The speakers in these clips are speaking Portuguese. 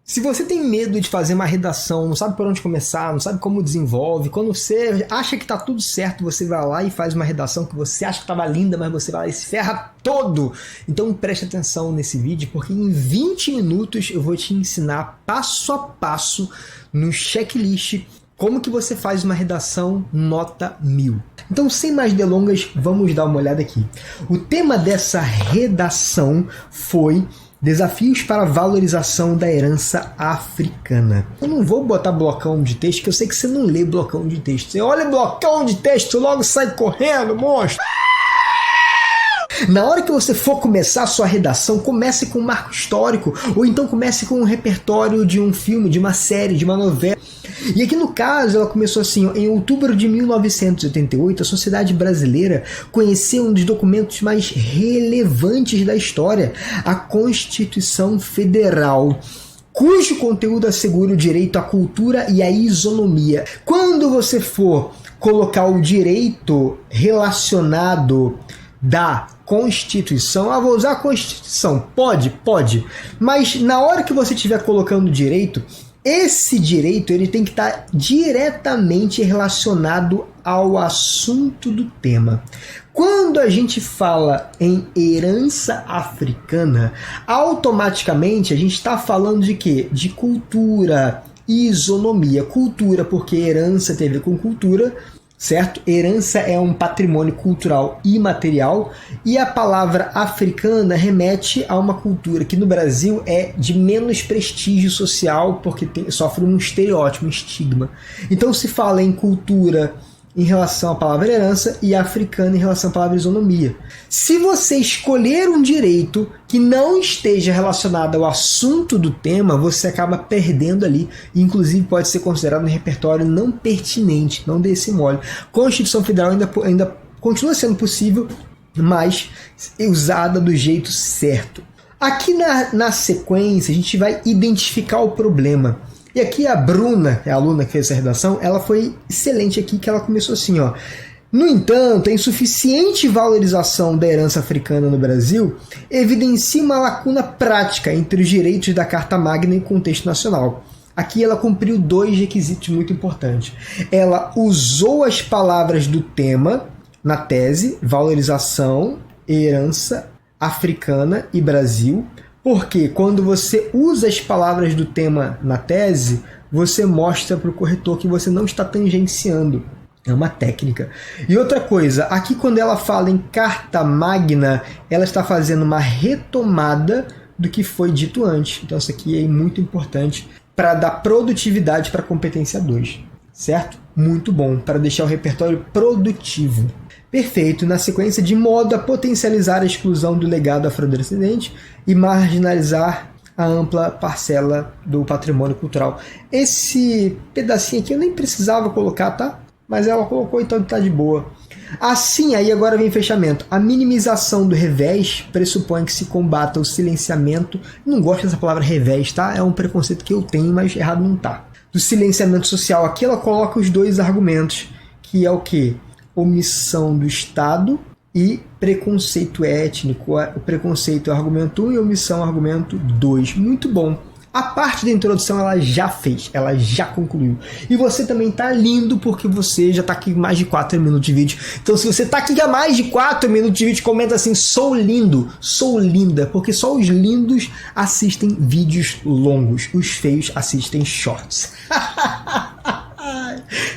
Se você tem medo de fazer uma redação, não sabe por onde começar, não sabe como desenvolve, quando você acha que está tudo certo, você vai lá e faz uma redação que você acha que estava linda, mas você vai lá e se ferra todo. Então preste atenção nesse vídeo, porque em 20 minutos eu vou te ensinar passo a passo no checklist como que você faz uma redação nota 1000. Então, sem mais delongas, vamos dar uma olhada aqui. O tema dessa redação foi Desafios para a valorização da herança africana. Eu não vou botar blocão de texto, que eu sei que você não lê blocão de texto. Você olha blocão de texto, logo sai correndo, monstro! Na hora que você for começar a sua redação, comece com um marco histórico, ou então comece com um repertório de um filme, de uma série, de uma novela. E aqui no caso ela começou assim, em outubro de 1988, a sociedade brasileira conheceu um dos documentos mais relevantes da história, a Constituição Federal, cujo conteúdo assegura o direito à cultura e à isonomia. Quando você for colocar o direito relacionado da Constituição, vou usar a Constituição, pode, mas na hora que você estiver colocando direito, esse direito ele tem que estar diretamente relacionado ao assunto do tema. Quando a gente fala em herança africana, automaticamente a gente está falando de quê? De cultura, isonomia. Cultura, porque herança tem a ver com cultura, certo? Herança é um patrimônio cultural imaterial e a palavra africana remete a uma cultura que no Brasil é de menos prestígio social porque sofre um estereótipo, um estigma. Então se fala em cultura em relação à palavra herança e africana em relação à palavra isonomia. Se você escolher um direito que não esteja relacionado ao assunto do tema, você acaba perdendo ali, e inclusive pode ser considerado um repertório não pertinente, não dê esse mole. Constituição Federal ainda continua sendo possível, mas usada do jeito certo. Aqui na sequência a gente vai identificar o problema. E aqui a Bruna, a aluna que fez essa redação, ela foi excelente aqui, que ela começou assim, ó. No entanto, a insuficiente valorização da herança africana no Brasil evidencia uma lacuna prática entre os direitos da Carta Magna e o contexto nacional. Aqui ela cumpriu dois requisitos muito importantes. Ela usou as palavras do tema na tese, valorização, herança africana e Brasil, porque quando você usa as palavras do tema na tese, você mostra para o corretor que você não está tangenciando. É uma técnica. E outra coisa, aqui quando ela fala em Carta Magna, ela está fazendo uma retomada do que foi dito antes. Então isso aqui é muito importante para dar produtividade para a competência 2. Certo? Muito bom, para deixar o repertório produtivo. Perfeito, na sequência, de modo a potencializar a exclusão do legado afrodescendente e marginalizar a ampla parcela do patrimônio cultural. Esse pedacinho aqui eu nem precisava colocar, tá? Mas ela colocou, então tá de boa. Assim, aí agora vem fechamento. A minimização do revés pressupõe que se combata o silenciamento. Não gosto dessa palavra revés, tá? É um preconceito que eu tenho, mas errado não tá. Do silenciamento social, aqui ela coloca os dois argumentos, que é o quê? Omissão do Estado e preconceito étnico. O preconceito é o argumento 1 e omissão é o argumento 2. Muito bom. A parte da introdução ela já fez, ela já concluiu. E você também tá lindo porque você já tá aqui mais de 4 minutos de vídeo. Então se você tá aqui há mais de 4 minutos de vídeo, comenta assim, sou lindo, sou linda, porque só os lindos assistem vídeos longos, os feios assistem shorts.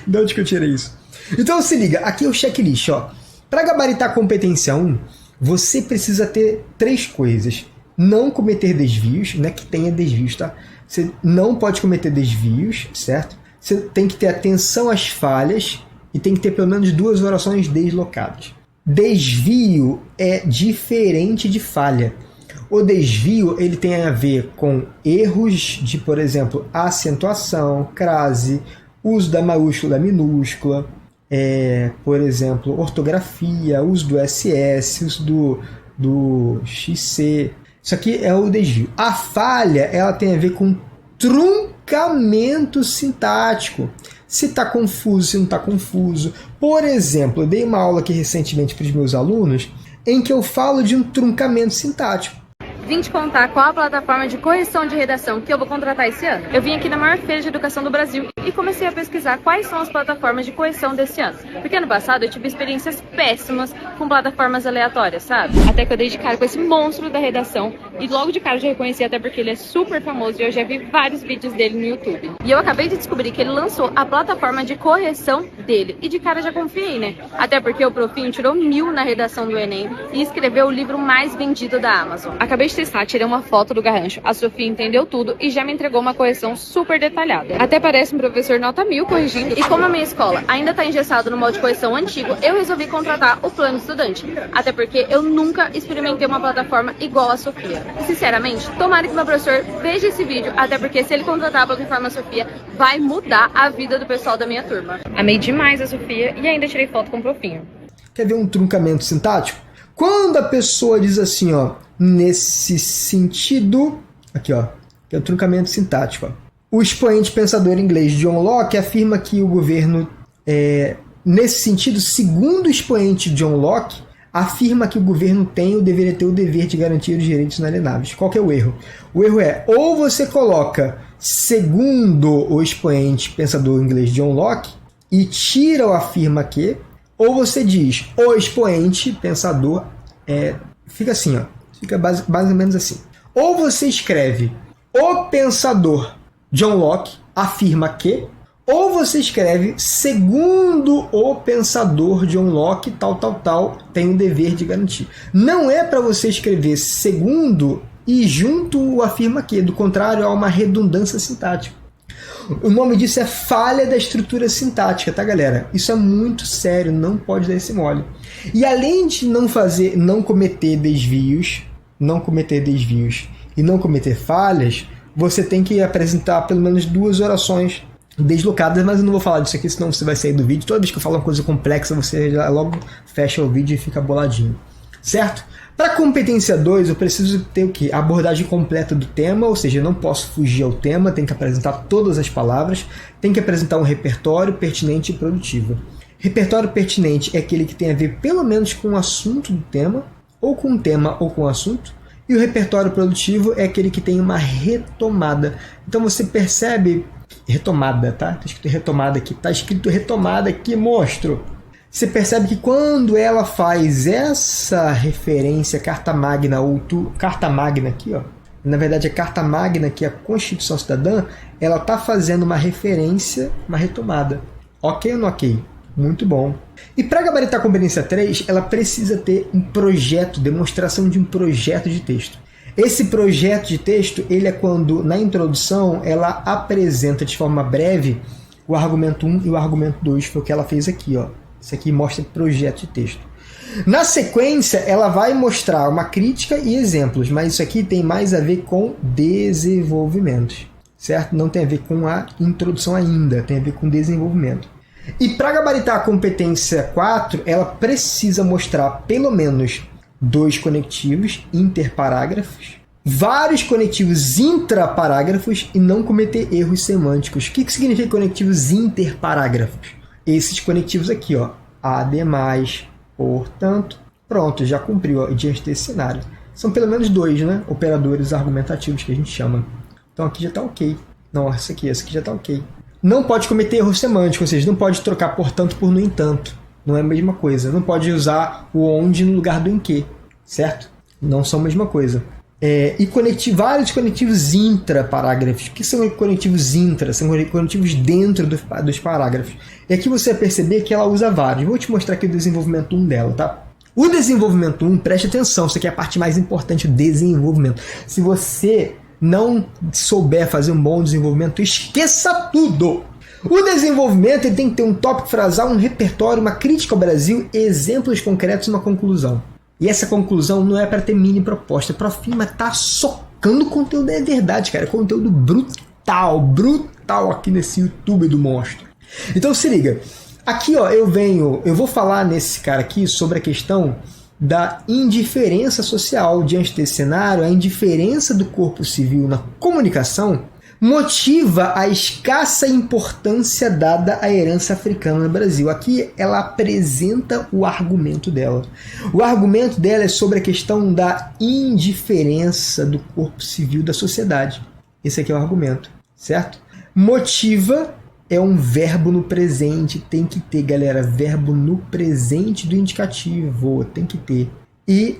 De onde que eu tirei isso? Então se liga, aqui é o checklist, ó. Para gabaritar a competência 1, você precisa ter 3 coisas. Não cometer desvios, não é que tenha desvios, tá? Você não pode cometer desvios, certo? Você tem que ter atenção às falhas e tem que ter pelo menos 2 orações deslocadas. Desvio é diferente de falha. O desvio ele tem a ver com erros de, por exemplo, acentuação, crase, uso da maiúscula da minúscula, por exemplo, ortografia, uso do SS, uso do XC. Isso aqui é o desvio. A falha ela tem a ver com truncamento sintático. Se está confuso, se não está confuso. Por exemplo, eu dei uma aula aqui recentemente para os meus alunos em que eu falo de um truncamento sintático. Vim te contar qual a plataforma de correção de redação que eu vou contratar esse ano. Eu vim aqui na maior feira de educação do Brasil e comecei a pesquisar quais são as plataformas de correção desse ano. Porque ano passado eu tive experiências péssimas com plataformas aleatórias, sabe? Até que eu dei de cara com esse monstro da redação e logo de cara eu já reconheci, até porque ele é super famoso e eu já vi vários vídeos dele no YouTube. E eu acabei de descobrir que ele lançou a plataforma de correção dele. E de cara já confiei, né? Até porque o Profinho tirou 1000 na redação do Enem e escreveu o livro mais vendido da Amazon. Acabei de testar, tirei uma foto do garrancho. A Sofia entendeu tudo e já me entregou uma correção super detalhada. Até parece um professor nota 1000 corrigindo. E como a minha escola ainda tá engessado no modo de correção antigo, eu resolvi contratar o plano estudante. Até porque eu nunca experimentei uma plataforma igual a Sofia. E sinceramente, tomara que meu professor veja esse vídeo, até porque se ele contratar a plataforma Sofia, vai mudar a vida do pessoal da minha turma. Amei demais a Sofia e ainda tirei foto com o Profinho. Quer ver um truncamento sintático? Quando a pessoa diz assim, ó, nesse sentido, aqui ó, que é o truncamento sintático, ó. O expoente pensador inglês John Locke afirma que o governo, nesse sentido, segundo o expoente John Locke, afirma que o governo tem ou deveria ter o dever de garantir os direitos inalienáveis. Qual que é o erro? O erro é, ou você coloca segundo o expoente pensador inglês John Locke e tira o afirma que, ou você diz o expoente pensador, fica assim, ó, fica mais ou menos assim. Ou você escreve o pensador John Locke afirma que, ou você escreve segundo o pensador John Locke, tal, tem o dever de garantir. Não é para você escrever segundo e junto o afirma que, do contrário, há uma redundância sintática. O nome disso é falha da estrutura sintática, tá, galera? Isso é muito sério, não pode dar esse mole. E além de não cometer desvios e não cometer falhas, você tem que apresentar pelo menos 2 orações deslocadas, mas eu não vou falar disso aqui, senão você vai sair do vídeo. Toda vez que eu falo uma coisa complexa, você já logo fecha o vídeo e fica boladinho, certo? Para competência 2, eu preciso ter o quê? A abordagem completa do tema, ou seja, eu não posso fugir ao tema, tem que apresentar todas as palavras, tem que apresentar um repertório pertinente e produtivo. Repertório pertinente é aquele que tem a ver pelo menos com o assunto do tema, ou com o tema ou com o assunto, e o repertório produtivo é aquele que tem uma retomada. Então você percebe... Retomada, tá? Tá escrito retomada aqui. Tá escrito retomada aqui, monstro. Você percebe que quando ela faz essa referência Carta Magna, Carta Magna aqui, ó, na verdade a Carta Magna, que é a Constituição Cidadã, ela tá fazendo uma referência, uma retomada. Ok ou não ok? Muito bom. E para gabaritar a competência 3, ela precisa ter um projeto, demonstração de um projeto de texto. Esse projeto de texto, ele é quando, na introdução, ela apresenta de forma breve o argumento 1 e o argumento 2, foi o que ela fez aqui, ó. Isso aqui mostra projeto de texto. Na sequência, ela vai mostrar uma crítica e exemplos, mas isso aqui tem mais a ver com desenvolvimento, certo? Não tem a ver com a introdução ainda, tem a ver com desenvolvimento. E para gabaritar a competência 4, ela precisa mostrar pelo menos 2 conectivos interparágrafos, vários conectivos intraparágrafos e não cometer erros semânticos. O que significa conectivos interparágrafos? Esses conectivos aqui, ó, ademais, portanto, pronto, já cumpriu, ó, diante desse cenário. São pelo menos 2, né, operadores argumentativos que a gente chama. Então aqui já está ok. Não, essa aqui já está ok. Não pode cometer erros semânticos, ou seja, não pode trocar portanto por no entanto. Não é a mesma coisa. Não pode usar o onde no lugar do em que, certo? Não são a mesma coisa. E vários conectivos intraparágrafos. O que são conectivos intra? São conectivos dentro dos parágrafos. E aqui você vai perceber que ela usa vários. Vou te mostrar aqui o desenvolvimento 1 dela, tá? O desenvolvimento 1, preste atenção, isso aqui é a parte mais importante, o desenvolvimento. Se você não souber fazer um bom desenvolvimento, esqueça tudo! O desenvolvimento ele tem que ter um tópico frasal, um repertório, uma crítica ao Brasil, exemplos concretos e uma conclusão. E essa conclusão não é para ter mini proposta. Profinho tá socando conteúdo, é verdade, cara. Conteúdo brutal aqui nesse YouTube do monstro. Então se liga. Aqui ó, eu vou falar nesse cara aqui sobre a questão da indiferença social diante desse cenário, a indiferença do corpo civil na comunicação, Motiva a escassa importância dada à herança africana no Brasil. Aqui ela apresenta o argumento dela. O argumento dela é sobre a questão da indiferença do corpo civil da sociedade. Esse aqui é o argumento, certo? Motiva é um verbo no presente, tem que ter, galera, verbo no presente do indicativo, tem que ter. E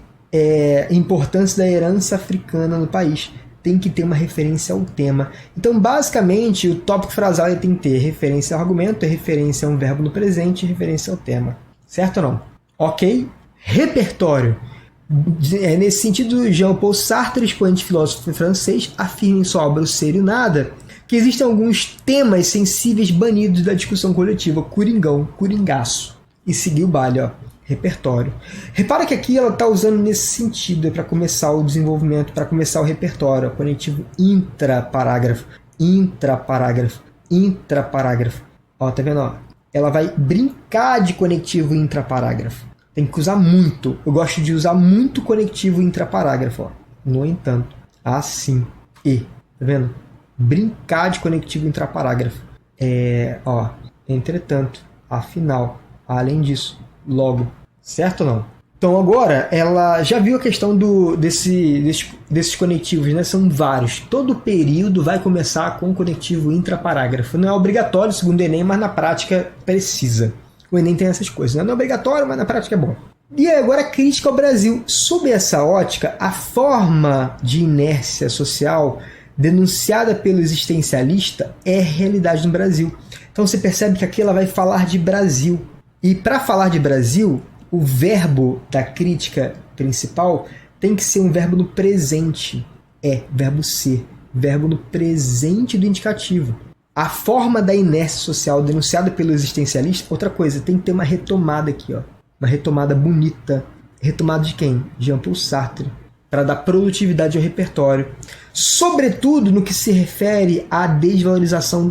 importância da herança africana no país. Tem que ter uma referência ao tema. Então, basicamente, o tópico frasal ele tem que ter referência ao argumento, referência a um verbo no presente e referência ao tema. Certo ou não? Ok? Repertório. Nesse sentido, Jean-Paul Sartre, expoente filósofo francês, afirma em sua obra O Ser e o Nada que existem alguns temas sensíveis banidos da discussão coletiva. Coringão, coringaço. E seguir o baile, ó. Repertório. Repara que aqui ela está usando nesse sentido para começar o desenvolvimento, para começar o repertório, o conectivo intraparágrafo, intraparágrafo, intraparágrafo. Ó, tá vendo? Ó? Ela vai brincar de conectivo intraparágrafo. Tem que usar muito. Eu gosto de usar muito conectivo intraparágrafo. Ó. No entanto, assim, e. Tá vendo? Brincar de conectivo intraparágrafo. Entretanto, afinal, além disso, logo. Certo ou não? Então agora ela já viu a questão desses conectivos, né? São vários. Todo período vai começar com conectivo intraparágrafo. Não é obrigatório, segundo o Enem, mas na prática precisa. O Enem tem essas coisas, né? Não é obrigatório, mas na prática é bom. E agora a crítica ao Brasil. Sob essa ótica, a forma de inércia social denunciada pelo existencialista é realidade no Brasil. Então você percebe que aqui ela vai falar de Brasil. E para falar de Brasil, o verbo da crítica principal tem que ser um verbo no presente. Verbo ser. Verbo no presente do indicativo. A forma da inércia social denunciada pelo existencialista, outra coisa, tem que ter uma retomada aqui, ó. Uma retomada bonita. Retomada de quem? Jean-Paul Sartre. Para dar produtividade ao repertório. Sobretudo no que se refere à desvalorização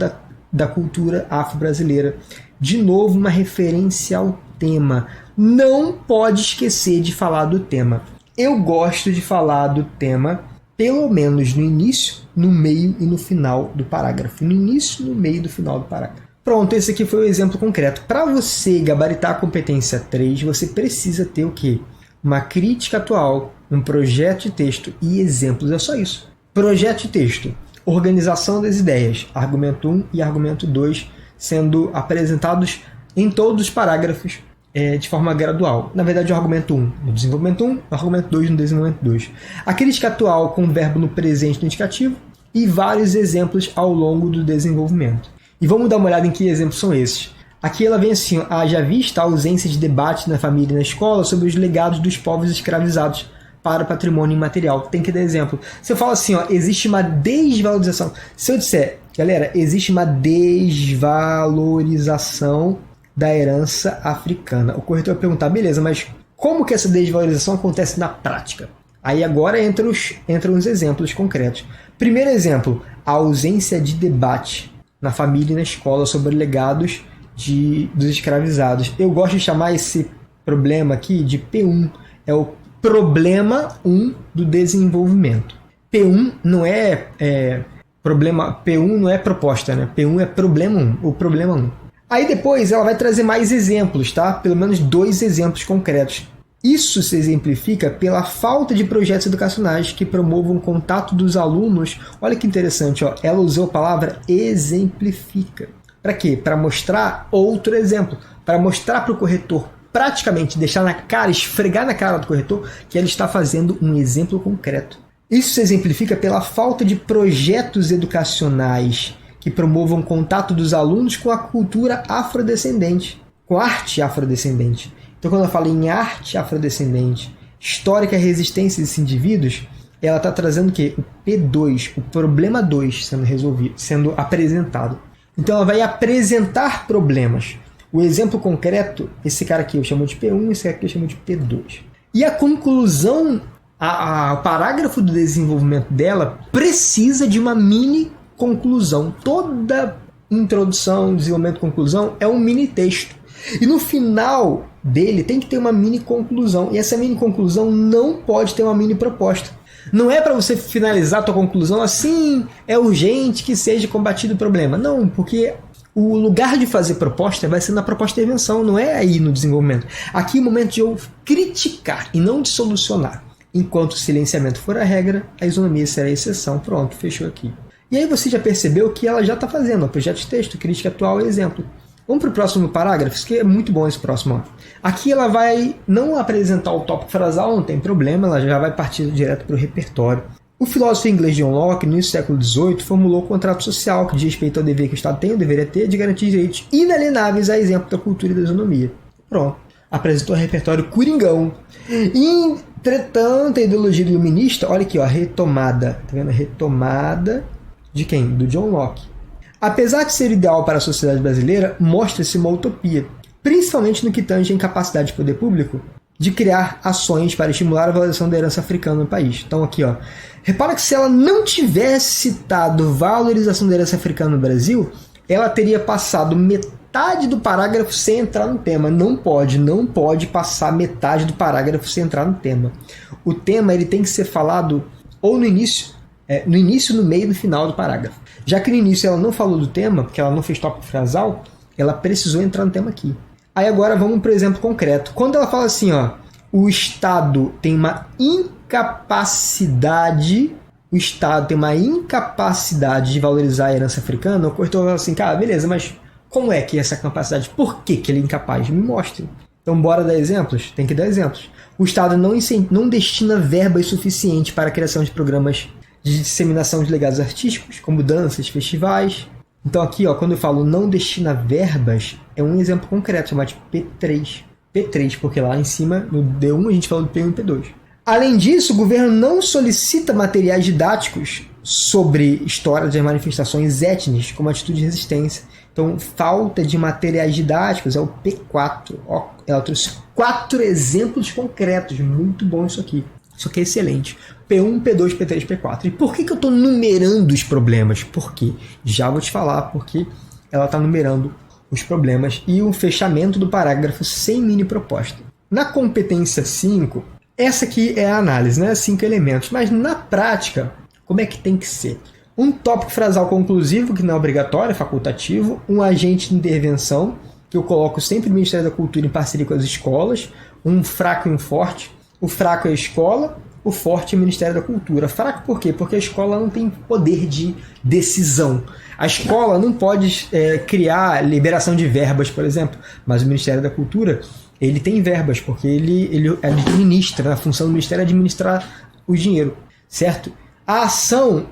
da cultura afro-brasileira. De novo, uma referência ao tema. Não pode esquecer de falar do tema. Eu gosto de falar do tema, pelo menos no início, no meio e no final do parágrafo. No início, no meio e no final do parágrafo. Pronto, esse aqui foi o exemplo concreto. Para você gabaritar a competência 3, você precisa ter o quê? Uma crítica atual, um projeto de texto e exemplos. É só isso. Projeto de texto. Organização das ideias. Argumento 1 e argumento 2 sendo apresentados em todos os parágrafos de forma gradual. Na verdade, o argumento 1 no desenvolvimento 1, o argumento 2 no desenvolvimento 2. A crítica atual com o verbo no presente no indicativo e vários exemplos ao longo do desenvolvimento. E vamos dar uma olhada em que exemplos são esses. Aqui ela vem assim, já vista a ausência de debate na família e na escola sobre os legados dos povos escravizados para o patrimônio imaterial. Tem que dar exemplo. Se eu falo assim, existe uma desvalorização. Se eu disser, galera, existe uma desvalorização da herança africana. O corretor vai perguntar, beleza, mas como que essa desvalorização acontece na prática? Aí agora entram uns exemplos concretos. Primeiro exemplo, a ausência de debate na família e na escola sobre legados dos escravizados. Eu gosto de chamar esse problema aqui de P1. É o problema 1 do desenvolvimento. P1 não P1 não é proposta, né? P1 é problema 1, o problema 1. Aí depois ela vai trazer mais exemplos, tá? Pelo menos 2 exemplos concretos. Isso se exemplifica pela falta de projetos educacionais que promovam o contato dos alunos. Olha que interessante, ela usou a palavra exemplifica. Para quê? Para mostrar outro exemplo, para mostrar para o corretor, praticamente deixar na cara, esfregar na cara do corretor que ele está fazendo um exemplo concreto. Isso se exemplifica pela falta de projetos educacionais que promovam o contato dos alunos com a cultura afrodescendente, com a arte afrodescendente. Então, quando ela fala em arte afrodescendente, histórica e resistência desses indivíduos, ela está trazendo o quê? O P2, o problema 2 sendo resolvido, sendo apresentado. Então, ela vai apresentar problemas. O exemplo concreto, esse cara aqui eu chamo de P1, esse cara aqui eu chamo de P2. E a conclusão, o parágrafo do desenvolvimento dela precisa de uma mini conclusão. Toda introdução, desenvolvimento, conclusão é um mini texto. E no final dele tem que ter uma mini conclusão. E essa mini conclusão não pode ter uma mini proposta. Não é para você finalizar a tua conclusão assim, é urgente que seja combatido o problema. Não, porque o lugar de fazer proposta vai ser na proposta de intervenção, não é aí no desenvolvimento. Aqui é o momento de eu criticar e não de solucionar. Enquanto o silenciamento for a regra, a isonomia será a exceção. Pronto, fechou aqui. E aí você já percebeu que ela já está fazendo, projeto de texto, crítica atual e exemplo. Vamos para o próximo parágrafo, que é muito bom esse próximo. Aqui ela vai não apresentar o tópico frasal, não tem problema, ela já vai partir direto para o repertório. O filósofo inglês John Locke, no início do século XVIII, formulou o contrato social, que diz respeito ao dever que o Estado tem, ou deveria ter, de garantir direitos inalienáveis a exemplo da cultura e da isonomia. Pronto. Apresentou o repertório Coringão. Entretanto, a ideologia iluminista, olha aqui, ó, retomada. Tá vendo? Retomada de quem? Do John Locke. Apesar de ser ideal para a sociedade brasileira, mostra-se uma utopia, principalmente no que tange a incapacidade de poder público de criar ações para estimular a valorização da herança africana no país. Então aqui, ó, repara que se ela não tivesse citado valorização da herança africana no Brasil, ela teria passado metade do parágrafo sem entrar no tema. Não pode passar metade do parágrafo sem entrar no tema. O tema ele tem que ser falado ou no início, no meio e no final do parágrafo. Já que no início ela não falou do tema, porque ela não fez tópico frasal, ela precisou entrar no tema aqui. Aí agora vamos para o exemplo concreto. Quando ela fala assim, ó, o Estado tem uma incapacidade de valorizar a herança africana, o corretor fala assim, cara, beleza, mas como é que é essa capacidade? Por que ele é incapaz? Me mostre. Então bora dar exemplos? Tem que dar exemplos. O Estado não destina verbas suficientes para a criação de programas de disseminação de legados artísticos, como danças, festivais. Então aqui, ó, quando eu falo não destina verbas, é um exemplo concreto, chamado de P3. P3, porque lá em cima, no D1, a gente falou do P1 e P2. Além disso, o governo não solicita materiais didáticos sobre história das manifestações étnicas como atitude de resistência. Então, falta de materiais didáticos é o P4. Ó, ela trouxe 4 exemplos concretos. Muito bom isso aqui. Isso aqui é excelente. P1, P2, P3, P4. E por que eu estou numerando os problemas? Por quê? Já vou te falar porque ela está numerando os problemas e o fechamento do parágrafo sem mini proposta. Na competência 5, essa aqui é a análise, né? 5 elementos. Mas na prática, como é que tem que ser? Um tópico frasal conclusivo, que não é obrigatório, é facultativo. Um agente de intervenção, que eu coloco sempre no Ministério da Cultura em parceria com as escolas. Um fraco e um forte. O fraco é a escola, o forte é o Ministério da Cultura. Fraco por quê? Porque a escola não tem poder de decisão. A escola não pode criar liberação de verbas, por exemplo, mas o Ministério da Cultura ele tem verbas, porque ele administra, a função do Ministério é administrar o dinheiro, certo? A ação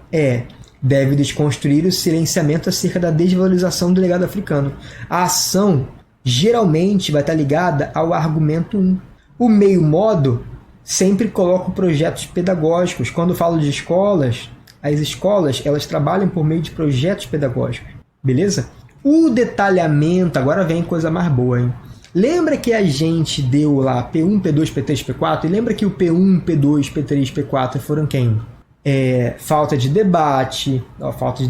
deve desconstruir o silenciamento acerca da desvalorização do legado africano. A ação geralmente vai estar ligada ao argumento 1. O meio modo sempre coloca projetos pedagógicos. Quando eu falo de escolas, as escolas elas trabalham por meio de projetos pedagógicos, beleza? O detalhamento, agora vem coisa mais boa, hein? Lembra que a gente deu lá P1, P2, P3, P4? E lembra que o P1, P2, P3, P4 foram quem? Falta de debate, falta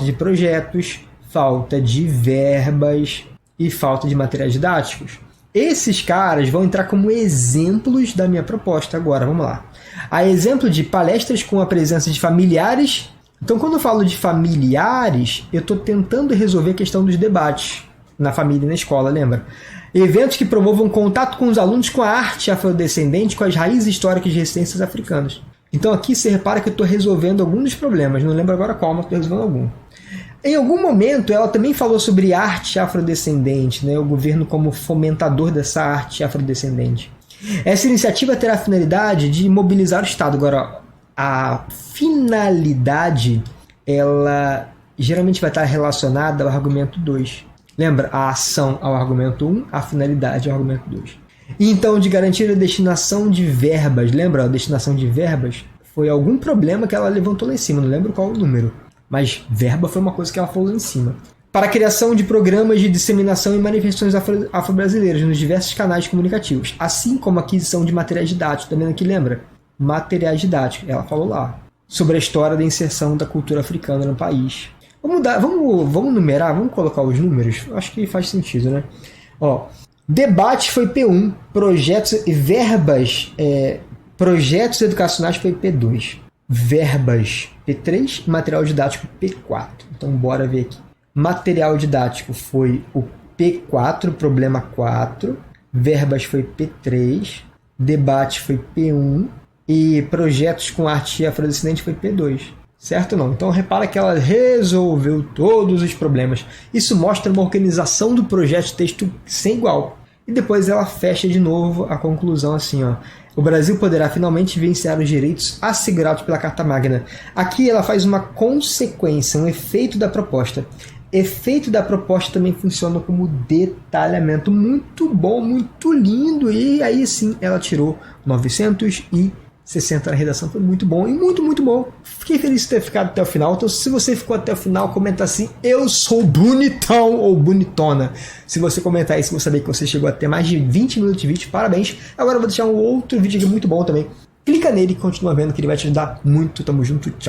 de projetos, falta de verbas e falta de materiais didáticos. Esses caras vão entrar como exemplos da minha proposta agora, vamos lá. A exemplo de palestras com a presença de familiares. Então, quando eu falo de familiares, eu estou tentando resolver a questão dos debates na família e na escola, lembra? Eventos que promovam contato com os alunos com a arte afrodescendente, com as raízes históricas de resistências africanas. Então, aqui você repara que eu estou resolvendo alguns dos problemas, não lembro agora qual, mas estou resolvendo algum. Em algum momento, ela também falou sobre arte afrodescendente, né? O governo como fomentador dessa arte afrodescendente. Essa iniciativa terá a finalidade de mobilizar o Estado. Agora, a finalidade, ela geralmente vai estar relacionada ao argumento 2. Lembra? A ação ao argumento 1, a finalidade ao argumento 2. Então, de garantir a destinação de verbas. Lembra? A destinação de verbas foi algum problema que ela levantou lá em cima, não lembro qual o número. Mas verba foi uma coisa que ela falou lá em cima. Para a criação de programas de disseminação e manifestações afro-brasileiras nos diversos canais comunicativos, assim como a aquisição de materiais didáticos. Também aqui lembra? Materiais didáticos. Ela falou lá. Sobre a história da inserção da cultura africana no país. Vamos numerar? Vamos colocar os números? Acho que faz sentido, né? Ó, debate foi P1. Projetos e verbas Projetos educacionais foi P2. Verbas P3, material didático P4. Então bora ver aqui. Material didático foi o P4, problema 4. Verbas foi P3. Debate foi P1. E projetos com arte afrodescendente foi P2. Certo ou não? Então repara que ela resolveu todos os problemas. Isso mostra uma organização do projeto de texto sem igual. E depois ela fecha de novo a conclusão assim, ó. O Brasil poderá finalmente vivenciar os direitos assegurados pela Carta Magna. Aqui ela faz uma consequência, um efeito da proposta. Efeito da proposta também funciona como detalhamento. Muito bom, muito lindo. E aí sim ela tirou 960 na redação. Foi muito bom e muito, muito bom. Fiquei feliz de ter ficado até o final. Então se você ficou até o final, comenta assim: eu sou bonitão ou bonitona. Se você comentar isso, eu vou saber que você chegou até mais de 20 minutos de vídeo. Parabéns. Agora eu vou deixar um outro vídeo aqui muito bom também. Clica nele e continua vendo que ele vai te ajudar muito. Tamo junto. Tchau.